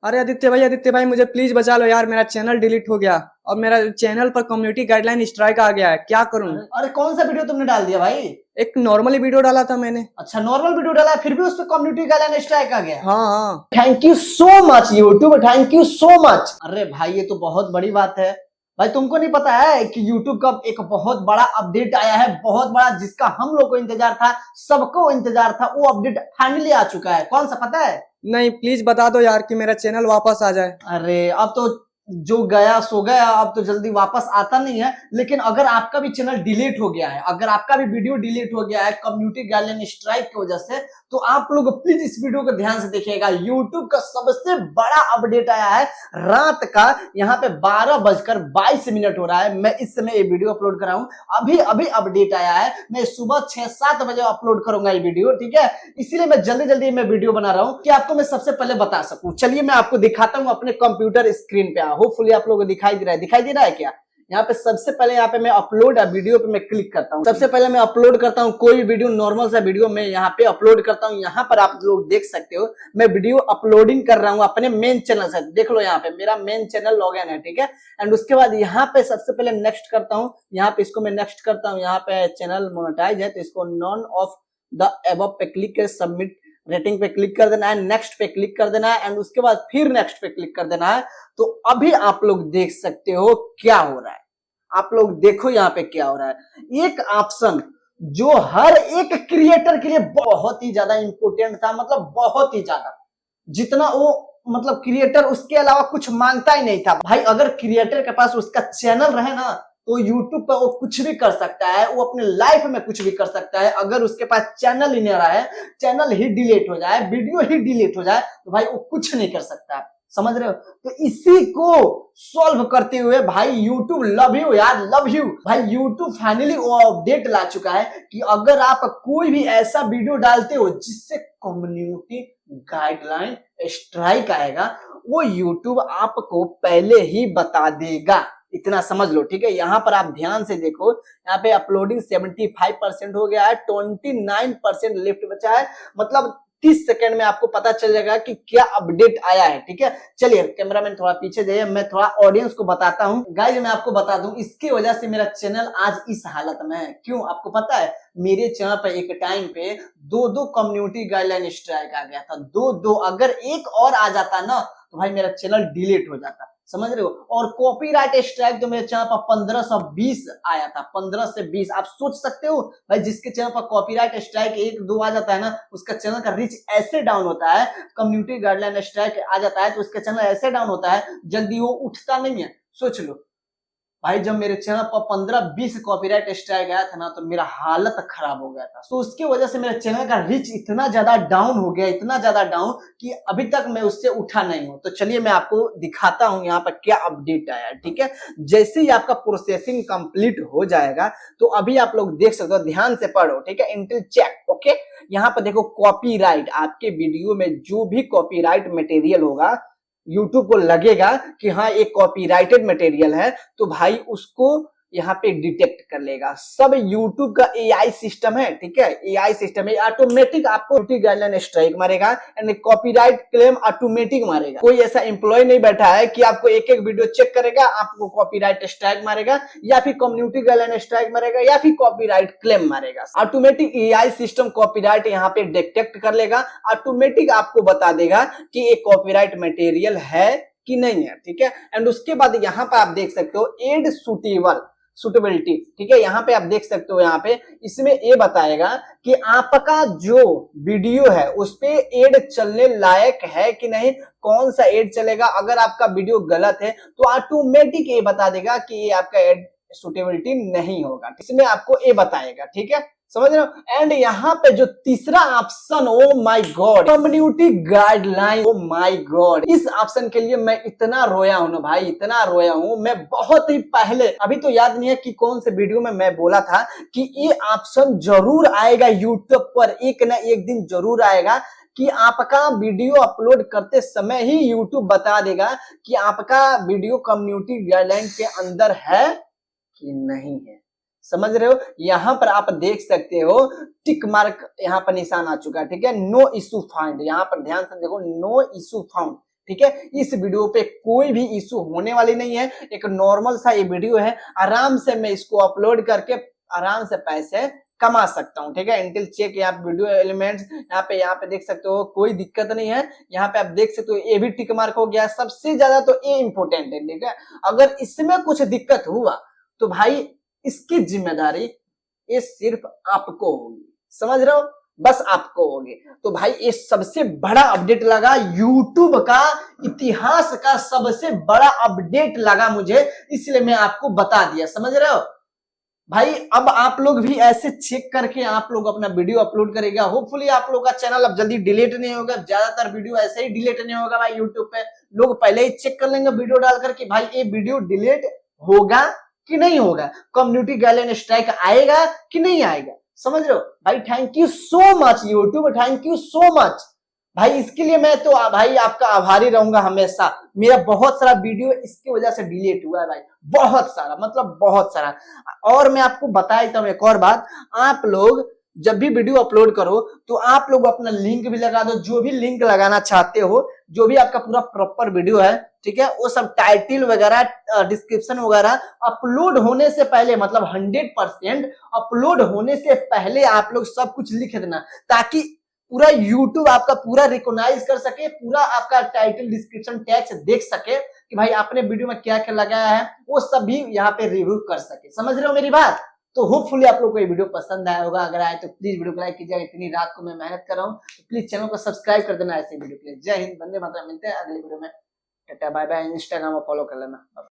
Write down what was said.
अरे आदित्य भाई मुझे प्लीज बचा लो यार, मेरा चैनल डिलीट हो गया और मेरा चैनल पर कम्युनिटी गाइडलाइन स्ट्राइक आ गया है, क्या करूं। अरे कौन सा वीडियो तुमने डाल दिया भाई? एक नॉर्मली वीडियो डाला था मैंने। अच्छा, नॉर्मल वीडियो डाला है, फिर भी उस पर कम्युनिटी गाइडलाइन स्ट्राइक आ गया। हाँ हाँ। Thank you so much YouTube, thank you so much. अरे भाई ये तो बहुत बड़ी बात है। भाई तुमको नहीं पता है कि यूट्यूब का एक बहुत बड़ा अपडेट आया है, बहुत बड़ा, जिसका हम लोग को इंतजार था, सबको इंतजार था, वो अपडेट फाइनली आ चुका है। कौन सा पता है? नहीं प्लीज बता दो यार कि मेरा चैनल वापस आ जाए। अरे अब तो जो गया सो गया, अब तो जल्दी वापस आता नहीं है। लेकिन अगर आपका भी चैनल डिलीट हो गया है, अगर आपका भी वीडियो डिलीट हो गया है कम्युनिटी गाइडलाइन स्ट्राइक की वजह से, तो आप लोग प्लीज इस वीडियो को ध्यान से देखिएगा। यूट्यूब का सबसे बड़ा अपडेट आया है रात का, यहाँ पे 12:22 हो रहा है। मैं इस समय ये वीडियो अपलोड कर रहा हूँ, अभी अभी अपडेट आया है। मैं सुबह 6-7 बजे अपलोड करूंगा ये वीडियो, ठीक है? इसीलिए मैं जल्दी जल्दी में वीडियो बना रहा हूँ कि आपको मैं सबसे पहले बता सकूं। चलिए मैं आपको दिखाता हूँ अपने कंप्यूटर स्क्रीन पे। होपफुली आप लोगों को दिखाई दे रहा है क्या? यहाँ पे सबसे पहले यहाँ पे मैं अपलोड वीडियो पे मैं क्लिक करता हूँ। सबसे पहले मैं अपलोड करता हूँ कोई वीडियो, नॉर्मल सा वीडियो मैं यहाँ पे अपलोड करता हूँ। यहाँ पर आप लोग देख सकते हो मैं वीडियो अपलोडिंग कर रहा हूँ अपने मेन चैनल से। देख लो यहाँ पे मेरा मेन चैनल लॉगिन है, ठीक है? एंड उसके बाद यहाँ पे सबसे पहले नेक्स्ट करता हूँ। यहाँ पे इसको मैं नेक्स्ट करता हूँ। यहाँ पे चैनल मोनेटाइज है तो इसको नॉन ऑफ द एबव पे क्लिक कर सबमिट रेटिंग पे क्लिक कर देना है, नेक्स्ट पे क्लिक कर देना है, एंड उसके बाद फिर नेक्स्ट पे क्लिक कर देना है। तो अभी आप लोग देख सकते हो क्या हो रहा है। आप लोग देखो यहाँ पे क्या हो रहा है। एक ऑप्शन जो हर एक क्रिएटर के लिए बहुत ही ज्यादा इंपॉर्टेंट था, मतलब बहुत ही ज्यादा, जितना वो मतलब क्रिएटर उसके अलावा कुछ मांगता ही नहीं था। भाई अगर क्रिएटर के पास उसका चैनल रहे ना, तो यूट्यूब पर वो कुछ भी कर सकता है, वो अपने लाइफ में कुछ भी कर सकता है। अगर उसके पास चैनल ही नहीं रहा है, चैनल ही डिलीट हो जाए, वीडियो ही डिलीट हो जाए, तो भाई वो कुछ नहीं कर सकता है। समझ रहे हो? तो इसी को सॉल्व करते हुए भाई यूट्यूब लव यू यार, लव यू। भाई यूट्यूब फाइनली वो अपडेट ला चुका है कि अगर आप कोई भी ऐसा वीडियो डालते हो जिससे कम्युनिटी गाइडलाइन स्ट्राइक आएगा, वो यूट्यूब आपको पहले ही बता देगा। इतना समझ लो, ठीक है? यहाँ पर आप ध्यान से देखो, यहाँ पे अपलोडिंग 75% हो गया है, 29% लेफ्ट बचा है। मतलब 30 सेकंड में आपको पता चल जाएगा कि क्या अपडेट आया है, ठीक है? चलिए कैमरामैन थोड़ा पीछे जाइए, मैं थोड़ा ऑडियंस को बताता हूँ। गाइस मैं आपको बता दूं, इसकी वजह से मेरा चैनल आज इस हालत में है। क्यों आपको पता है? मेरे चैनल पर एक टाइम पे 2-2 कम्युनिटी गाइडलाइन स्ट्राइक आ गया था, 2-2। अगर एक और आ जाता ना तो भाई मेरा चैनल डिलीट हो जाता। समझ रहे हो? और कॉपीराइट स्ट्राइक तो मेरे चैनल पर 1520 आया था, 15 से 20। आप सोच सकते हो भाई, जिसके चैनल पर कॉपीराइट स्ट्राइक 1-2 आ जाता है ना, उसका चैनल का रीच ऐसे डाउन होता है। कम्युनिटी गाइडलाइन स्ट्राइक आ जाता है तो उसका चैनल ऐसे डाउन होता है, जल्दी वो उठता नहीं है। सोच लो भाई, जब मेरे चैनल पर 15-20 कॉपीराइट स्ट्राइक आया था ना, तो मेरा हालत खराब हो गया था। तो उसकी वजह से मेरे चैनल का रीच इतना ज्यादा डाउन हो गया, इतना ज्यादा डाउन कि अभी तक मैं उससे उठा नहीं हूं। तो चलिए मैं आपको दिखाता हूं यहाँ पर क्या अपडेट आया है, ठीक है? जैसे ही आपका प्रोसेसिंग कंप्लीट हो जाएगा तो अभी आप लोग देख सकते हो, ध्यान से पढ़ो, ठीक है? इंटिल चेक, ओके? यहाँ पर देखो कॉपीराइट, आपके वीडियो में जो भी कॉपीराइट मटेरियल होगा, यूट्यूब को लगेगा कि हाँ ये कॉपीराइटेड मटेरियल है, तो भाई उसको यहाँ पे डिटेक्ट कर लेगा। सब यूट्यूब का एआई सिस्टम है, ठीक है? एआई सिस्टम है, ऑटोमेटिक आपको गाइडलाइन स्ट्राइक मारेगा एंड कॉपीराइट क्लेम ऑटोमेटिक मारेगा। कोई ऐसा एम्प्लॉय नहीं बैठा है कि आपको एक एक वीडियो चेक करेगा, आपको कॉपीराइट स्ट्राइक मारेगा या फिर कम्युनिटी गाइडलाइन स्ट्राइक मारेगा या फिर कॉपीराइट क्लेम मारेगा। ऑटोमेटिक एआई सिस्टम कॉपीराइट यहाँ पे डिटेक्ट कर लेगा, ऑटोमेटिक आपको बता देगा कि ये कॉपीराइट मटेरियल है कि नहीं है, ठीक है? एंड उसके बाद यहाँ पे आप देख सकते हो एड सुटेबिलिटी, ठीक है? यहाँ पे आप देख सकते हो, यहाँ पे इसमें ये बताएगा कि आपका जो वीडियो है उस पे एड चलने लायक है कि नहीं, कौन सा एड चलेगा। अगर आपका वीडियो गलत है तो ऑटोमेटिक ये बता देगा कि ये आपका एड सुटेबिलिटी नहीं होगा, इसमें आपको ये बताएगा, ठीक है? समझ रहे हो? एंड यहाँ पे जो तीसरा option, oh my God, community guideline, oh my God, इस ऑप्शन के लिए मैं इतना रोया हूं ना भाई, इतना रोया हूं मैं। बहुत ही पहले, अभी तो याद नहीं है कि कौन से वीडियो में मैं बोला था कि ये ऑप्शन जरूर आएगा यूट्यूब पर, एक ना एक दिन जरूर आएगा कि आपका वीडियो अपलोड करते समय ही यूट्यूब बता देगा कि आपका वीडियो कम्युनिटी गाइडलाइन के अंदर है कि नहीं है। समझ रहे हो? यहाँ पर आप देख सकते हो टिक मार्क यहाँ पर निशान आ चुका है, ठीक है? नो इशू फाउंड, यहाँ पर ध्यान से देखो, नो इशू फाउंड, ठीक है, इस वीडियो पे कोई भी इशू होने वाली नहीं है, एक नॉर्मल सा ये वीडियो है, आराम से मैं इसको अपलोड करके आराम से पैसे कमा सकता हूँ। ठीक है, इंटिल चेक यहाँ वीडियो एलिमेंट्स यहाँ पे देख सकते हो, कोई दिक्कत नहीं है। यहाँ पे आप देख सकते हो ये भी टिक मार्क हो गया। सबसे ज्यादा तो ये इंपॉर्टेंट है, ठीक है, अगर इसमें कुछ दिक्कत हुआ तो भाई इसकी जिम्मेदारी ये सिर्फ आपको होगी, समझ रहे हो, बस आपको होगी। तो भाई ये सबसे बड़ा अपडेट लगा, यूट्यूब का इतिहास का सबसे बड़ा अपडेट लगा मुझे, इसलिए मैं आपको बता दिया, समझ रहे हो भाई। अब आप लोग भी ऐसे चेक करके आप लोग अपना वीडियो अपलोड करेगा। होपफुली आप लोग का चैनल अब जल्दी डिलीट नहीं होगा, ज्यादातर वीडियो ऐसे ही डिलीट नहीं होगा भाई। यूट्यूब पे लोग पहले ही चेक कर लेंगे वीडियो डालकर कि भाई ये वीडियो डिलीट होगा कि नहीं होगा, कम्युनिटी गाइडलाइन स्ट्राइक आएगा कि नहीं आएगा, समझ रहे हो भाई। Thank you so much YouTube, thank you so much भाई। इसके लिए मैं तो भाई आपका आभारी रहूंगा हमेशा। मेरा बहुत सारा वीडियो इसकी वजह से डिलीट हुआ है भाई, बहुत सारा, मतलब बहुत सारा। और मैं आपको बता देता हूँ एक और बात, आप लोग जब भी वीडियो अपलोड करो तो आप लोग अपना लिंक भी लगा दो, जो भी लिंक लगाना चाहते हो, जो भी आपका पूरा प्रॉपर वीडियो है, ठीक है, वो सब टाइटल वगैरह डिस्क्रिप्शन वगैरह अपलोड होने से पहले, मतलब 100% अपलोड होने से पहले आप लोग सब कुछ लिख देना, ताकि पूरा यूट्यूब आपका पूरा रिकॉग्नाइज कर सके, पूरा आपका टाइटल डिस्क्रिप्शन टैग्स देख सके कि भाई आपने वीडियो में क्या क्या लगाया है, वो सब भी यहाँ पे रिव्यू कर सके, समझ रहे हो मेरी बात। तो होपफुली आप लोग को ये वीडियो पसंद आया होगा, अगर आए तो प्लीज वीडियो को लाइक कीजिएगा। इतनी रात को मैं मेहनत कर रहा हूँ, तो प्लीज चैनल को सब्सक्राइब कर देना ऐसे वीडियो के लिए। जय हिंद, वंदे मातरम। मिलते हैं अगले वीडियो में, टाटा बाय बाय। इंस्टाग्राम में फॉलो कर लेना।